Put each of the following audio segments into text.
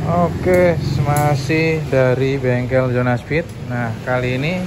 Oke, masih dari bengkel Jonas Speed. Nah, kali ini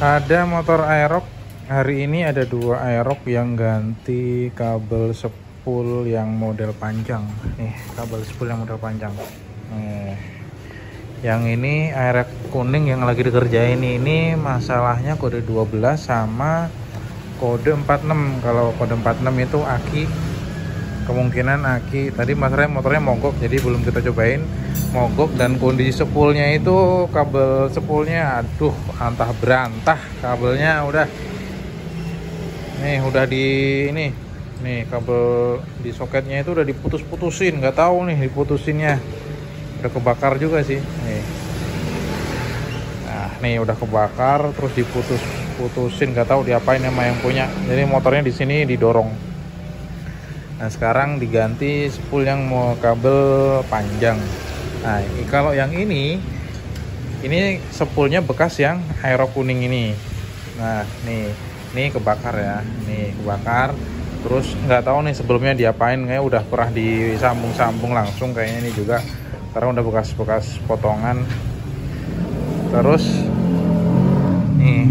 ada motor Aerox. Hari ini ada dua Aerox yang ganti kabel spool yang model panjang. Nih, kabel spool yang model panjang. Nih. Yang ini Aerox kuning yang lagi dikerjain ini masalahnya kode 12 sama kode 46. Kalau kode 46 itu aki, kemungkinan aki tadi masalahnya motornya mogok, jadi belum kita cobain mogok. Dan kondisi spoolnya itu kabel spoolnya aduh antah berantah, kabelnya udah nih kabel di soketnya itu udah diputus-putusin, nggak tahu nih diputusinnya udah kebakar juga sih nih. Nah nih udah kebakar terus diputusin, nggak tahu diapain sama yang punya, jadi motornya di sini didorong. Nah sekarang diganti spool yang mau kabel panjang. Nah kalau yang ini spoolnya bekas yang Aerox kuning ini. Nah nih kebakar ya, nih kebakar. Terus nggak tahu nih sebelumnya diapain, kayak udah pernah disambung-sambung langsung kayaknya ini juga. Karena udah bekas-bekas potongan. Terus nih,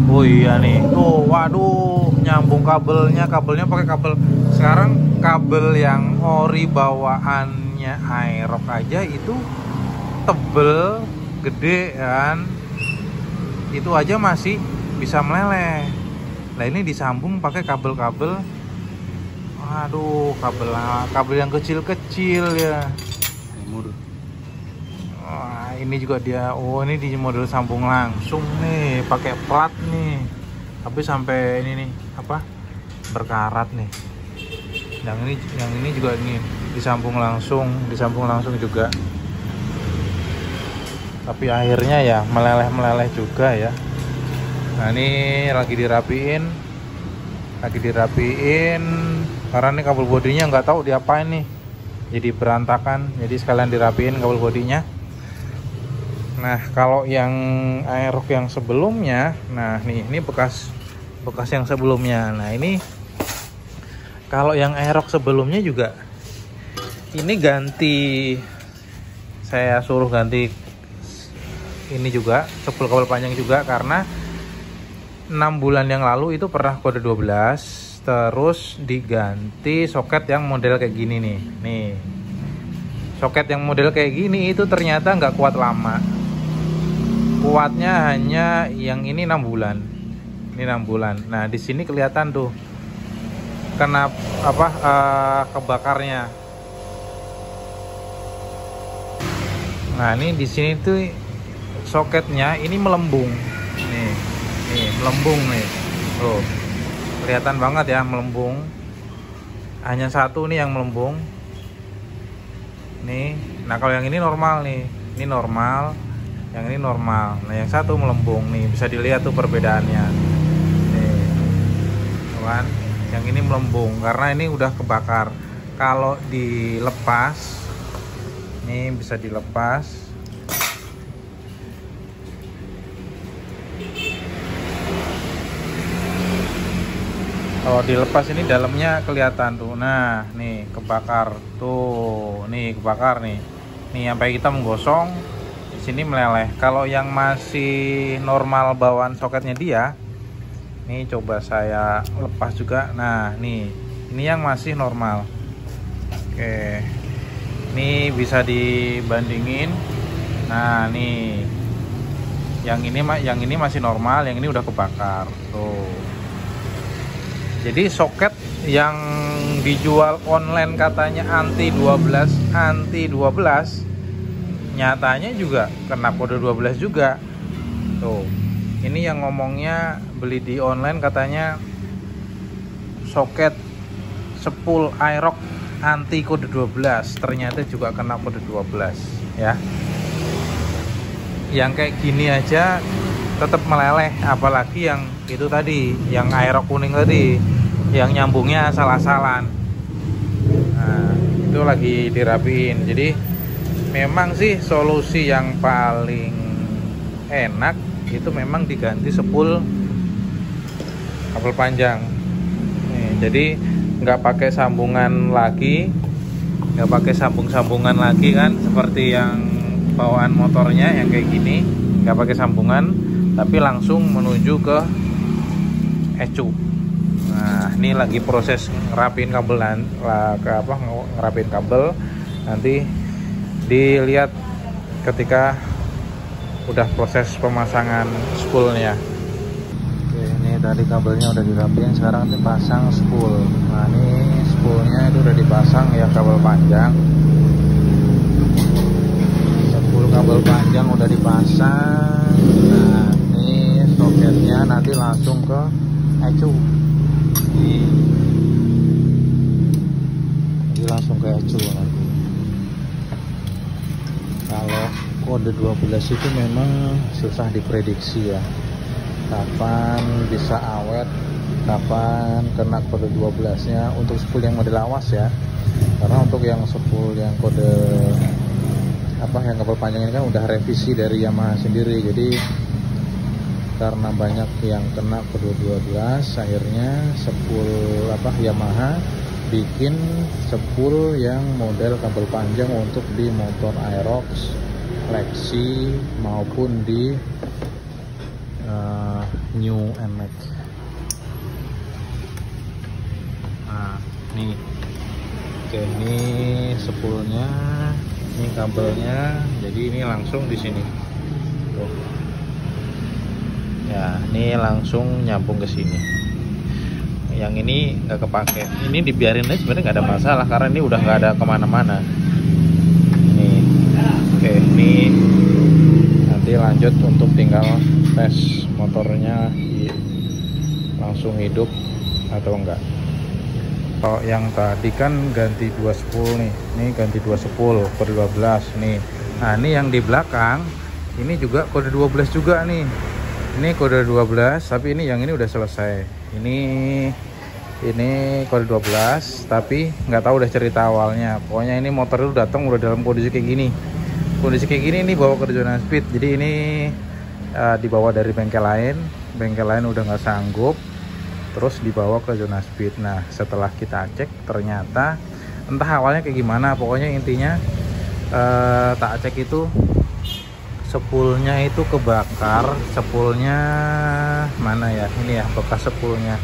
oh iya nih, tuh waduh nyambung kabelnya pakai kabel. Sekarang kabel yang ori bawaannya Aerox aja itu tebel, gede kan, itu aja masih bisa meleleh. Nah ini disambung pakai kabel-kabel, aduh kabel yang kecil-kecil ya. Wah, ini juga dia, oh ini di model sambung langsung nih, pakai plat nih, tapi sampai ini nih apa berkarat nih. Yang ini juga ini disambung langsung juga, tapi akhirnya ya meleleh juga ya. Nah ini lagi dirapiin karena ini kabel bodinya nggak tahu diapain nih, jadi berantakan, jadi sekalian dirapiin kabel bodinya. Nah kalau yang Aerox yang sebelumnya, nah ini bekas yang sebelumnya. Nah ini kalau yang Aerox sebelumnya juga ini saya suruh ganti ini juga spool kabel panjang juga, karena 6 bulan yang lalu itu pernah kode 12, terus diganti soket yang model kayak gini nih. Soket yang model kayak gini itu ternyata nggak kuat lama, kuatnya hanya yang ini 6 bulan. Nah di sini kelihatan tuh kena kebakarnya. Nah ini di sini tuh soketnya ini melembung nih melembung nih, tuh kelihatan banget ya melembung. Hanya satu nih yang melembung nih. Nah kalau yang ini normal nih, ini normal, yang ini normal. Nah yang satu melembung nih, bisa dilihat tuh perbedaannya nih, tuh kan. Yang ini melembung karena ini udah kebakar. Kalau dilepas nih, bisa dilepas. Kalau dilepas ini dalamnya kelihatan tuh. Nah nih kebakar tuh, nih kebakar nih sampai kita menggosong di sini meleleh. Kalau yang masih normal bawaan soketnya dia, nih coba saya lepas juga. Nah ini yang masih normal. Oke, ini bisa dibandingin. Nah nih yang ini masih normal, yang ini udah kebakar tuh. Jadi soket yang dijual online katanya anti 12, nyatanya juga kena kode 12 juga. Tuh. Ini yang ngomongnya beli di online katanya soket spool Aerox anti kode 12, ternyata juga kena kode 12 ya. Yang kayak gini aja tetap meleleh, apalagi yang itu tadi, yang Aerox kuning tadi, yang nyambungnya asal-asalan. Nah itu lagi dirapiin. Jadi memang sih solusi yang paling enak itu memang diganti spool kabel panjang nih, jadi nggak pakai sambungan lagi, nggak pakai sambung-sambungan lagi kan, seperti yang bawaan motornya yang kayak gini, nggak pakai sambungan, tapi langsung menuju ke ecu. Nah, ini lagi proses ngerapin kabel, ngerapin kabel. Nanti dilihat ketika udah proses pemasangan spoolnya. Oke, ini tadi kabelnya udah dirapin, sekarang dipasang spool. Nah, ini spoolnya itu udah dipasang ya, kabel panjang. Spool kabel panjang udah dipasang. Nah, ini soketnya nanti langsung ke ecu. Jadi langsung ke ecu nanti. Kalau kode 12 itu memang susah diprediksi ya, kapan bisa awet, kapan kena kode 12 nya untuk spool yang model awas ya. Karena untuk yang spool yang kode yang kabel panjang ini kan udah revisi dari Yamaha sendiri. Jadi karena banyak yang kena kode 12, akhirnya spool Yamaha bikin spool yang model kabel panjang untuk di motor Aerox, Lexi maupun di New NMAX. Nah, nih, oke, ini spoolnya, ini kabelnya, jadi ini langsung di sini. Tuh. Ya, ini langsung nyambung ke sini. Yang ini nggak kepake, ini dibiarin aja sebenarnya nggak ada masalah karena ini udah nggak ada kemana-mana. Nih, oke, ini nanti lanjut untuk tinggal tes motornya langsung hidup atau enggak. Kalau yang tadi kan ganti 2 spool nih, ini ganti 2 spool kode 12 nih. Nah, ini yang di belakang ini juga kode 12 juga nih. Ini kode 12, tapi ini yang ini udah selesai. Ini kode 12, tapi nggak tahu udah cerita awalnya. Pokoknya ini motor itu datang udah dalam kondisi kayak gini. Kondisi kayak gini ini bawa ke zona speed. Jadi ini dibawa dari bengkel lain udah nggak sanggup, terus dibawa ke zona speed. Nah, setelah kita cek ternyata entah awalnya kayak gimana. Pokoknya intinya tak cek itu spoolnya itu kebakar. Spoolnya mana ya, ini ya bekas spoolnya,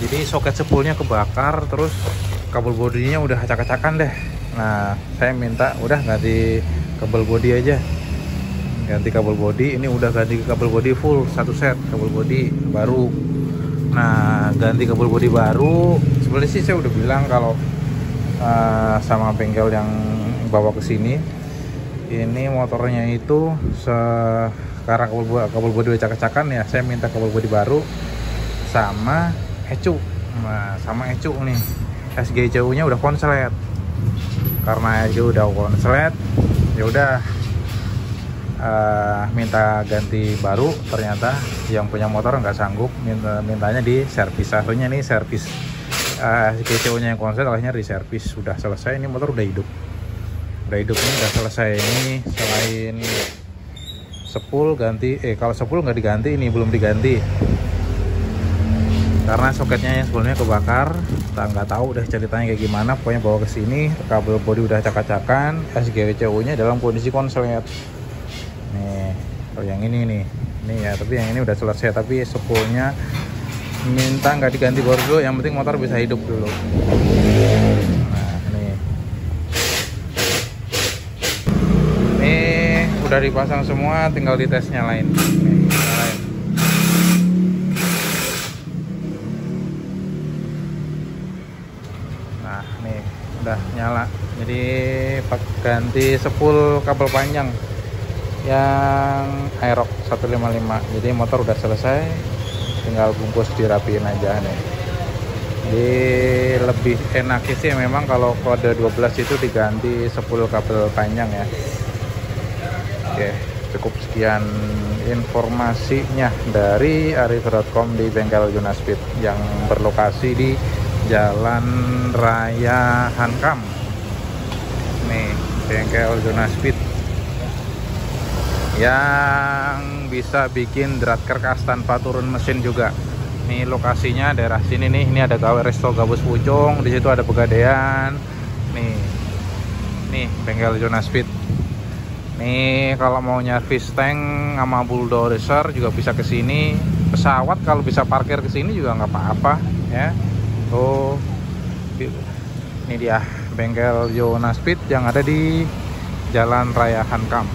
jadi soket spoolnya kebakar, terus kabel bodinya udah acak-acakan deh. Nah, saya minta udah ganti kabel bodi aja, ganti kabel bodi. Ini udah ganti kabel bodi full, satu set kabel bodi baru. Nah, ganti kabel bodi baru. Sebenarnya sih saya udah bilang kalau sama bengkel yang bawa ke sini, ini motornya itu karena kabel bodi acak-acakan ya, saya minta kabel bodi baru sama ecu. Nah, sama ecu nih, SGCU nya udah konslet. Karena ecu udah konslet, ya udah minta ganti baru. Ternyata yang punya motor nggak sanggup, mintanya di servis. Akhirnya nih servis SGCU nya yang konslet, akhirnya di servis. Sudah selesai, ini motor udah hidup. Ini udah selesai. Ini selain spool ganti, kalau spool nggak diganti, ini belum diganti karena soketnya yang sebelumnya kebakar. Kita nggak tahu udah ceritanya kayak gimana. Pokoknya bawa ke sini, kabel bodi udah acak-acakan, SGCU nya dalam kondisi konslet. Nih, kalau yang ini ya, tapi yang ini udah selesai, tapi spoolnya minta nggak diganti baru dulu, yang penting motor bisa hidup dulu. Udah dipasang semua, tinggal dites nyalain. Nyalain. Nah, nih udah nyala. Jadi ganti spool kabel panjang yang Aerox 155. Jadi motor udah selesai, tinggal bungkus dirapiin aja nih. Jadi lebih enak sih memang kalau kode 12 itu diganti spool kabel panjang ya. Oke, cukup sekian informasinya dari arif.com di bengkel Zona Speed yang berlokasi di Jalan Raya Hankam. Nih, bengkel Zona Speed yang bisa bikin drat kerkas tanpa turun mesin juga. Nih lokasinya daerah sini nih. Ini ada resto Gabus Pucung, di situ ada Pegadaian. Nih bengkel Jonas Speed. Nih kalau mau nyervis tank sama bulldozer juga bisa ke sini. Pesawat kalau bisa parkir ke sini juga nggak apa-apa ya. Tuh, ini dia bengkel Jonas Speed yang ada di Jalan Raya Hankam.